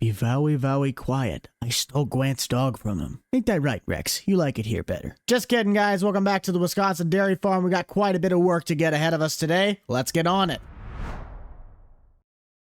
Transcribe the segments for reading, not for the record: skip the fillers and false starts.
be very quiet. I stole Grant's dog from him. Ain't that right, Rex? You like it here better. Just kidding, guys. Welcome back to the Wisconsin Dairy Farm. We got quite a bit of work to get ahead of us today. Let's get on it.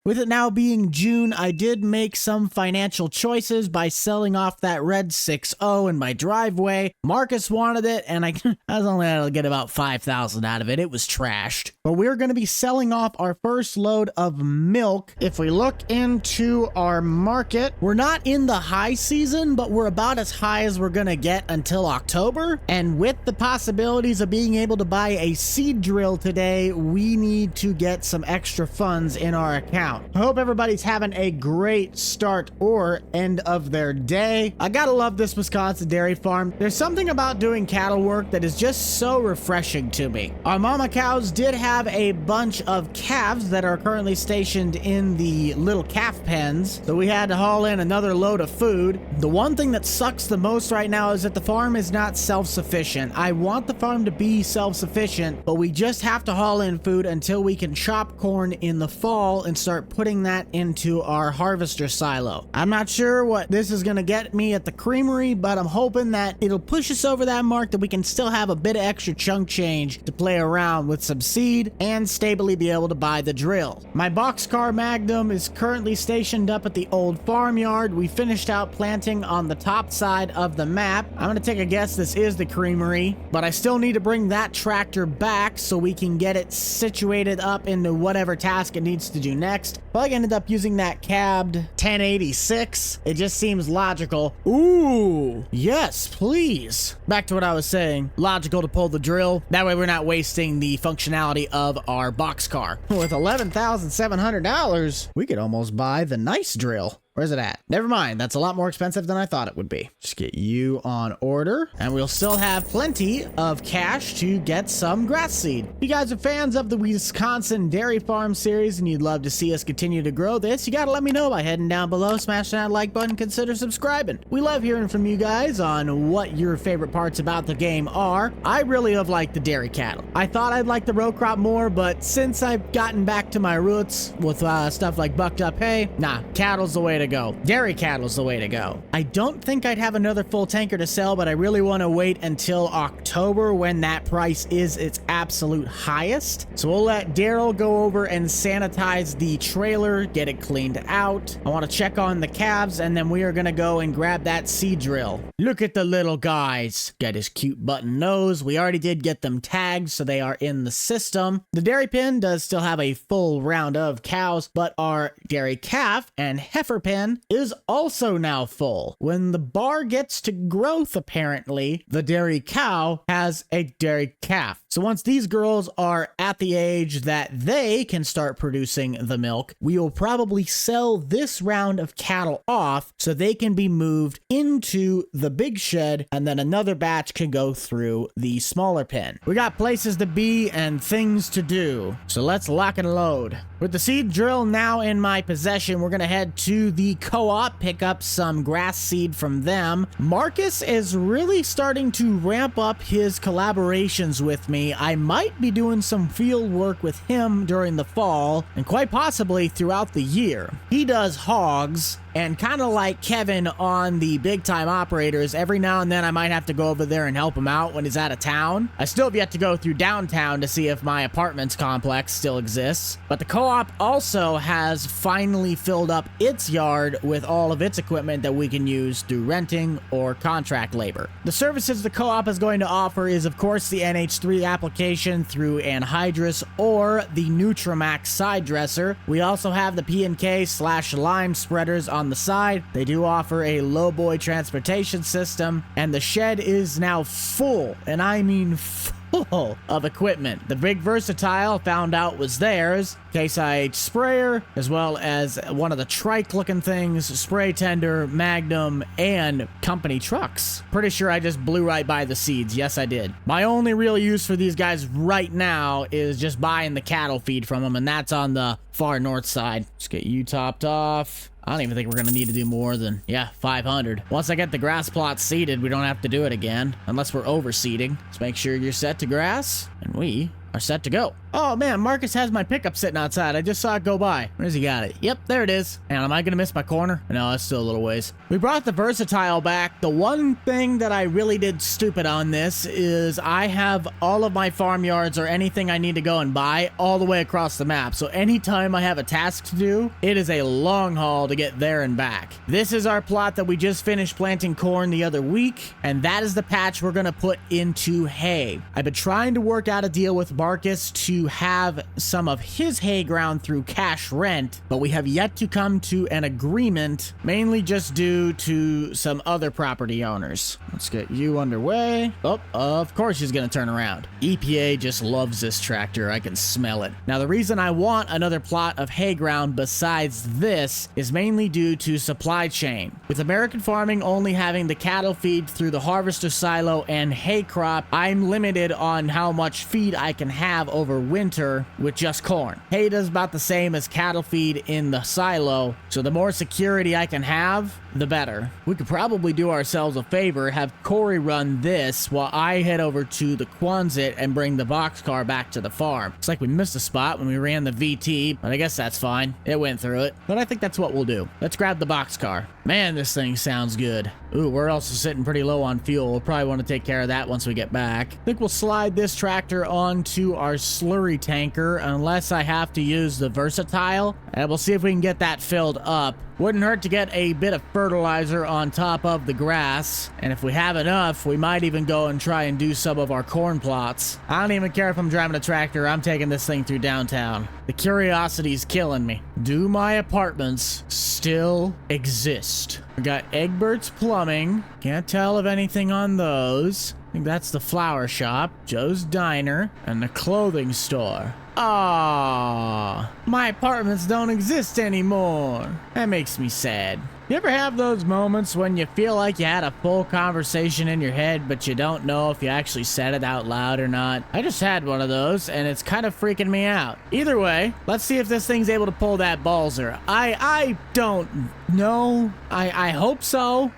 With it now being June, I did make some financial choices by selling off that red 6.0 in my driveway. Marcus wanted it, and I was only able to get about $5,000 out of it. It was trashed. But we're going to be selling off our first load of milk. If we look into our market, we're not in the high season, but we're about as high as we're going to get until October. And with the possibilities of being able to buy a seed drill today, we need to get some extra funds in our account. I hope everybody's having a great start or end of their day. I gotta love this Wisconsin dairy farm. There's something about doing cattle work that is just so refreshing to me. Our mama cows did have a bunch of calves that are currently stationed in the little calf pens, so we had to haul in another load of food. The one thing that sucks the most right now is that the farm is not self-sufficient. I want the farm to be self-sufficient, but we just have to haul in food until we can chop corn in the fall and start putting that into our harvester silo. I'm not sure what this is going to get me at the creamery, but I'm hoping that it'll push us over that mark, that we can still have a bit of extra chunk change to play around with some seed and stably be able to buy the drill. My boxcar Magnum is currently stationed up at the old farmyard. We finished out planting on the top side of the map. I'm going to take a guess this is the creamery, but I still need to bring that tractor back so we can get it situated up into whatever task it needs to do next. But I ended up using that cabbed 1086. It just seems logical. Ooh, yes, please. Back to what I was saying. Logical to pull the drill. That way we're not wasting the functionality of our boxcar. With $11,700, we could almost buy the nice drill. Where's it at? Never mind. That's a lot more expensive than I thought it would be. Just get you on order, and we'll still have plenty of cash to get some grass seed. If you guys are fans of the Wisconsin Dairy Farm series and you'd love to see us continue to grow this, you gotta let me know by heading down below, smashing that like button, consider subscribing. We love hearing from you guys on what your favorite parts about the game are. I really have liked the dairy cattle. I thought I'd like the row crop more, but since I've gotten back to my roots with stuff like bucked up hay, nah, cattle's the way to go. Dairy cattle's the way to go. I don't think I'd have another full tanker to sell, but I really want to wait until October when that price is its absolute highest. So we'll let Daryl go over and sanitize the trailer, get it cleaned out. I want to check on the calves, and then we are going to go and grab that seed drill. Look at the little guys. Got his cute button nose. We already did get them tagged, so they are in the system. The dairy pen does still have a full round of cows, but our dairy calf and heifer pen is also now full. When the bar gets to growth, apparently, the dairy cow has a dairy calf. So once these girls are at the age that they can start producing the milk, we will probably sell this round of cattle off so they can be moved into the big shed, and then another batch can go through the smaller pen. We got places to be and things to do, so let's lock and load. With the seed drill now in my possession, we're gonna head to the co-op, pick up some grass seed from them. Marcus is really starting to ramp up his collaborations with me. I might be doing some field work with him during the fall and quite possibly throughout the year. He does hogs, and kind of like Kevin on the Big Time Operators, every now and then I might have to go over there and help him out when he's out of town. I still have yet to go through downtown to see if my apartments complex still exists. But the co-op also has finally filled up its yard with all of its equipment that we can use through renting or contract labor. The services the co-op is going to offer is, of course, the NH3 application through anhydrous or the Nutramax side dresser. We also have the P&K/lime spreaders on the side. They do offer a lowboy transportation system, and the shed is now full, and I mean full of equipment. The big versatile found out was theirs. Case IH sprayer, as well as one of the trike looking things, spray tender, Magnum, and company trucks. Pretty sure I just blew right by the seeds. Yes, I did. My only real use for these guys right now is just buying the cattle feed from them, and that's on the far north side. Let's get you topped off. I don't even think we're going to need to do more than, 500. Once I get the grass plot seeded, we don't have to do it again, unless we're overseeding. Let's make sure you're set to grass, and we are set to go. Oh man, Marcus has my pickup sitting outside. I just saw it go by. Where's he got it? Yep, there it is. And am I gonna miss my corner? No, that's still a little ways. We brought the versatile back. The one thing that I really did stupid on this is I have all of my farmyards or anything I need to go and buy all the way across the map. So anytime I have a task to do, it is a long haul to get there and back. This is our plot that we just finished planting corn the other week, and that is the patch we're gonna put into hay. I've been trying to work out a deal with Marcus to have some of his hay ground through cash rent, but we have yet to come to an agreement, mainly just due to some other property owners. Let's get you underway. Oh, of course she's gonna turn around. EPA just loves this tractor. I can smell it. Now, the reason I want another plot of hay ground besides this is mainly due to supply chain. With American farming only having the cattle feed through the harvester silo and hay crop, I'm limited on how much feed I can have over winter with just corn. Hay does about the same as cattle feed in the silo, so the more security I can have, the better. We could probably do ourselves a favor, have Corey run this while I head over to the Quonset and bring the boxcar back to the farm. It's like we missed a spot when we ran the VT, but I guess that's fine. It went through it, but I think that's what we'll do. Let's grab the boxcar. Man, this thing sounds good. Ooh, we're also sitting pretty low on fuel. We'll probably want to take care of that once we get back. I think we'll slide this tractor onto our slurry tanker unless I have to use the versatile, and we'll see if we can get that filled up. Wouldn't hurt to get a bit of fertilizer on top of the grass, and if we have enough, we might even go and try and do some of our corn plots. I don't even care if I'm driving a tractor. I'm taking this thing through downtown. The curiosity's killing me. Do my apartments still exist? We got Egbert's Plumbing. Can't tell of anything on those. I think that's the flower shop, Joe's Diner, and the clothing store. Ah, my apartments don't exist anymore. That makes me sad. You ever have those moments when you feel like you had a full conversation in your head, but you don't know if you actually said it out loud or not? I just had one of those, and it's kind of freaking me out. Either way, let's see if this thing's able to pull that balzer. I don't know. I hope so.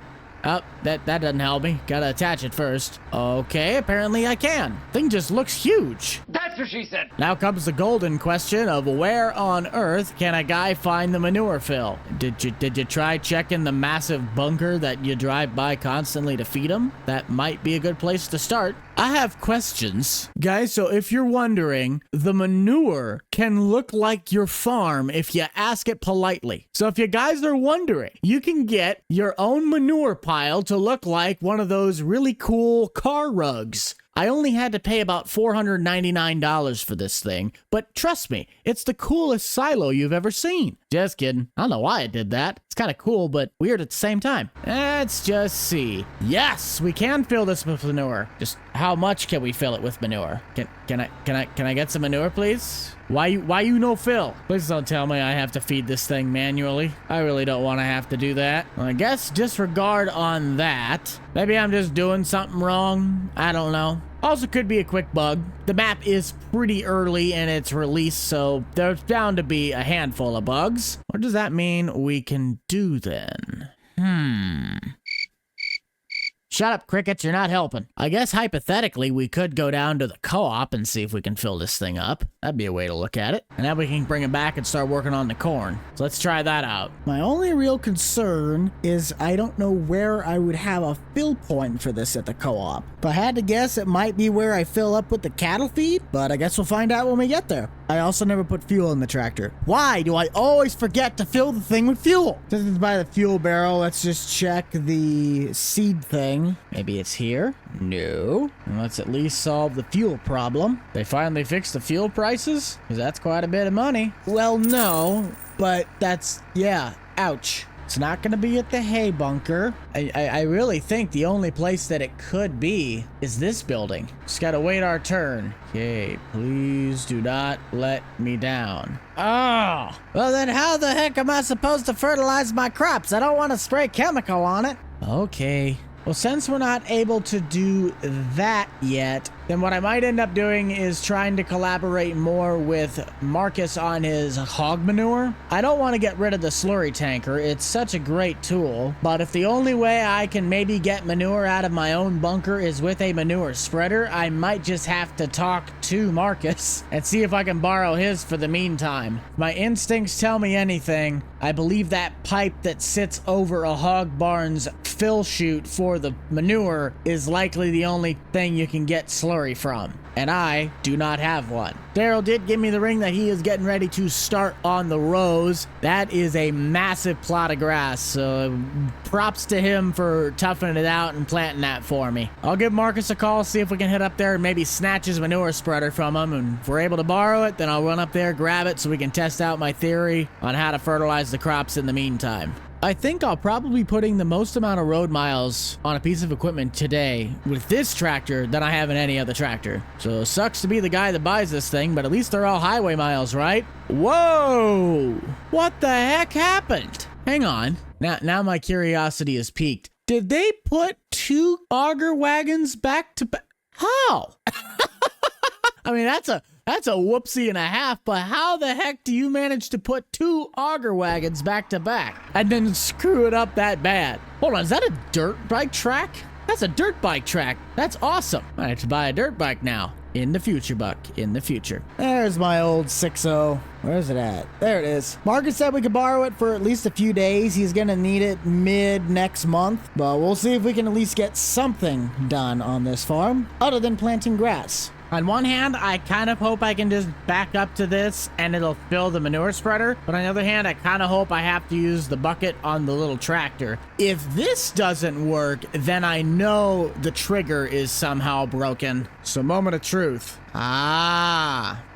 Oh, that doesn't help me. Gotta attach it first. Okay, apparently I can. Thing just looks huge. That's what she said. Now comes the golden question of where on earth can a guy find the manure fill? Did you try checking the massive bunker that you drive by constantly to feed them? That might be a good place to start. I have questions. Guys, so if you're wondering, the manure can look like your farm if you ask it politely. So if you guys are wondering, you can get your own manure pile to look like one of those really cool car rugs. I only had to pay about $499 for this thing, but trust me, it's the coolest silo you've ever seen. Just kidding. I don't know why I did that. It's kind of cool, but weird at the same time. Let's just see. Yes, we can fill this with manure. Just how much can we fill it with manure? Can I get some manure, please? Why you no fill? Please don't tell me I have to feed this thing manually. I really don't want to have to do that. Well, I guess disregard on that. Maybe I'm just doing something wrong. I don't know. Also could be a quick bug. The map is pretty early in its release, so there's bound to be a handful of bugs. What does that mean we can do then? Shut up, crickets, you're not helping. I guess hypothetically we could go down to the co-op and see if we can fill this thing up. That'd be a way to look at it. And then we can bring it back and start working on the corn. So let's try that out. My only real concern is I don't know where I would have a fill point for this at the co-op. If I had to guess, it might be where I fill up with the cattle feed, but I guess we'll find out when we get there. I also never put fuel in the tractor. Why do I always forget to fill the thing with fuel? Since it's by the fuel barrel, let's just check the seed thing. Maybe it's here? No. Let's at least solve the fuel problem. They finally fixed the fuel prices? Because that's quite a bit of money. Well, no, but that's, yeah, ouch. It's not going to be at the hay bunker. I really think the only place that it could be is this building. Just got to wait our turn. Okay, please do not let me down. Oh, well then how the heck am I supposed to fertilize my crops? I don't want to spray chemical on it. Okay, Well, since we're not able to do that yet, then what I might end up doing is trying to collaborate more with Marcus on his hog manure. I don't want to get rid of the slurry tanker. It's such a great tool, but if the only way I can maybe get manure out of my own bunker is with a manure spreader, I might just have to talk to Marcus and see if I can borrow his for the meantime. If my instincts tell me anything, I believe that pipe that sits over a hog barn's fill chute for the manure is likely the only thing you can get slurry from, and I do not have one. Daryl did give me the ring that he is getting ready to start on the rows. That is a massive plot of grass, so props to him for toughing it out and planting that for me. I'll give Marcus a call, see if we can head up there and maybe snatch his manure spreader from him, and if we're able to borrow it, then I'll run up there, grab it, so we can test out my theory on how to fertilize the crops in the meantime. I think I'll probably be putting the most amount of road miles on a piece of equipment today with this tractor than I have in any other tractor. So it sucks to be the guy that buys this thing, but at least they're all highway miles, right? Whoa! What the heck happened? Hang on. Now my curiosity is piqued. Did they put 2 auger wagons back to back? How? I mean, that's a whoopsie and a half, but how the heck do you manage to put 2 auger wagons back to back and then screw it up that bad? Hold on, is that a dirt bike track? That's a dirt bike track. That's awesome. I have to buy a dirt bike now. In the future, Buck. In the future. There's my old 6.0. Where is it at? There it is. Marcus said we could borrow it for at least a few days. He's gonna need it mid next month, but we'll see if we can at least get something done on this farm other than planting grass. On one hand, I kind of hope I can just back up to this and it'll fill the manure spreader. But on the other hand, I kind of hope I have to use the bucket on the little tractor. If this doesn't work, then I know the trigger is somehow broken. So moment of truth.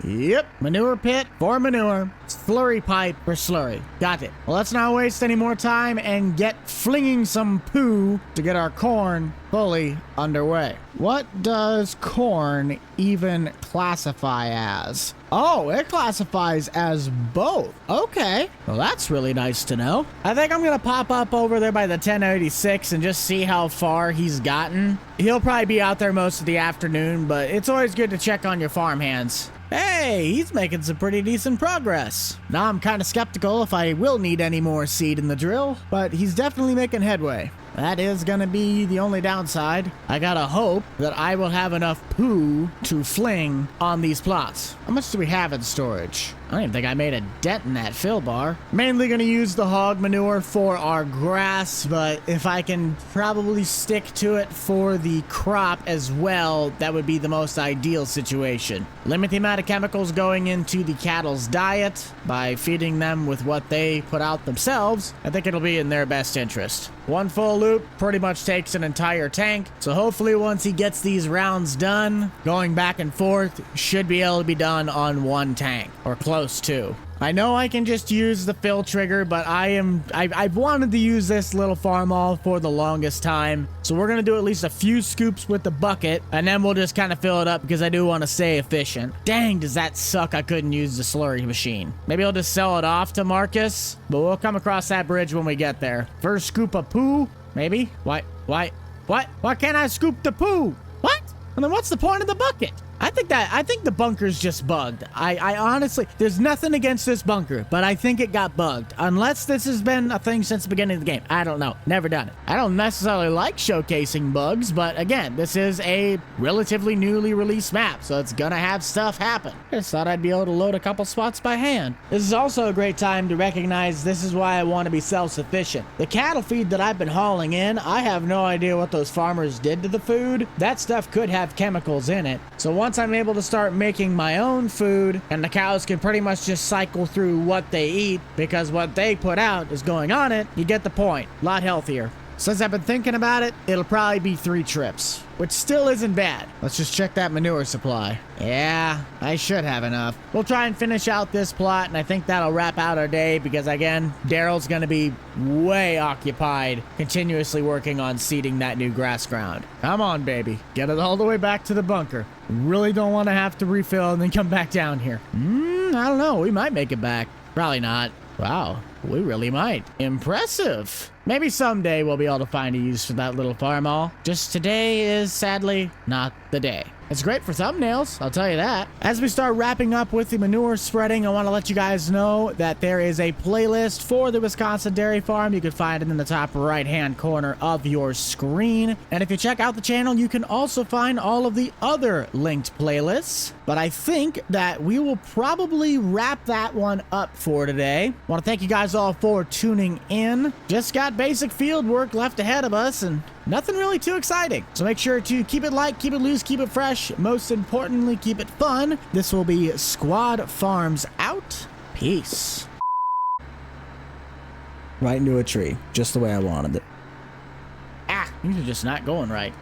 Yep. Manure pit for manure. Slurry pipe for slurry. Got it. Well, let's not waste any more time and get flinging some poo to get our corn fully underway. What does corn even classify as? Oh, it classifies as both. Okay. Well, that's really nice to know. I think I'm going to pop up over there by the 1086 and just see how far he's gotten. He'll probably be out there most of the afternoon, but it's always good to check on your farm hands. Hey, he's making some pretty decent progress. Now I'm kind of skeptical if I will need any more seed in the drill, but he's definitely making headway. That is gonna be the only downside. I gotta hope that I will have enough poo to fling on these plots. How much do we have in storage? I don't even think I made a dent in that fill bar. Mainly gonna use the hog manure for our grass, but if I can probably stick to it for the crop as well, that would be the most ideal situation. Limit the amount of chemicals going into the cattle's diet by feeding them with what they put out themselves. I think it'll be in their best interest. One full loop pretty much takes an entire tank, so hopefully once he gets these rounds done, going back and forth should be able to be done on one tank, or close to. I know I can just use the fill trigger, but I've wanted to use this little farm all for the longest time. So we're going to do at least a few scoops with the bucket, and then we'll just kind of fill it up because I do want to stay efficient. Dang, does that suck I couldn't use the slurry machine. Maybe I'll just sell it off to Marcus, but we'll come across that bridge when we get there. First scoop of poo, maybe? What? Why can't I scoop the poo? What? And then what's the point of the bucket? I think the bunker's just bugged. I honestly, there's nothing against this bunker, but I think it got bugged. Unless this has been a thing since the beginning of the game. I don't know. Never done it. I don't necessarily like showcasing bugs, but again, this is a relatively newly released map, so it's gonna have stuff happen. I just thought I'd be able to load a couple spots by hand. This is also a great time to recognize this is why I want to be self-sufficient. The cattle feed that I've been hauling in, I have no idea what those farmers did to the food. That stuff could have chemicals in it. So once I'm able to start making my own food, and the cows can pretty much just cycle through what they eat because what they put out is going on it, you get the point. A lot healthier. Since I've been thinking about it, it'll probably be 3 trips, which still isn't bad. Let's just check that manure supply. Yeah, I should have enough. We'll try and finish out this plot, and I think that'll wrap out our day because, again, Daryl's going to be way occupied continuously working on seeding that new grass ground. Come on, baby. Get it all the way back to the bunker. Really don't want to have to refill and then come back down here. I don't know. We might make it back. Probably not. Wow, we really might. Impressive. Maybe someday we'll be able to find a use for that little farm all. Just today is sadly not the day. It's great for thumbnails, I'll tell you that. As we start wrapping up with the manure spreading, I want to let you guys know that there is a playlist for the Wisconsin Dairy Farm. You can find it in the top right-hand corner of your screen. And if you check out the channel, you can also find all of the other linked playlists. But I think that we will probably wrap that one up for today. I want to thank you guys all for tuning in. Just got basic field work left ahead of us, and nothing really too exciting. So make sure to keep it light, keep it loose, keep it fresh. Most importantly, keep it fun. This will be Squad Farms out. Peace. Right into a tree, just the way I wanted it. Ah, these are just not going right.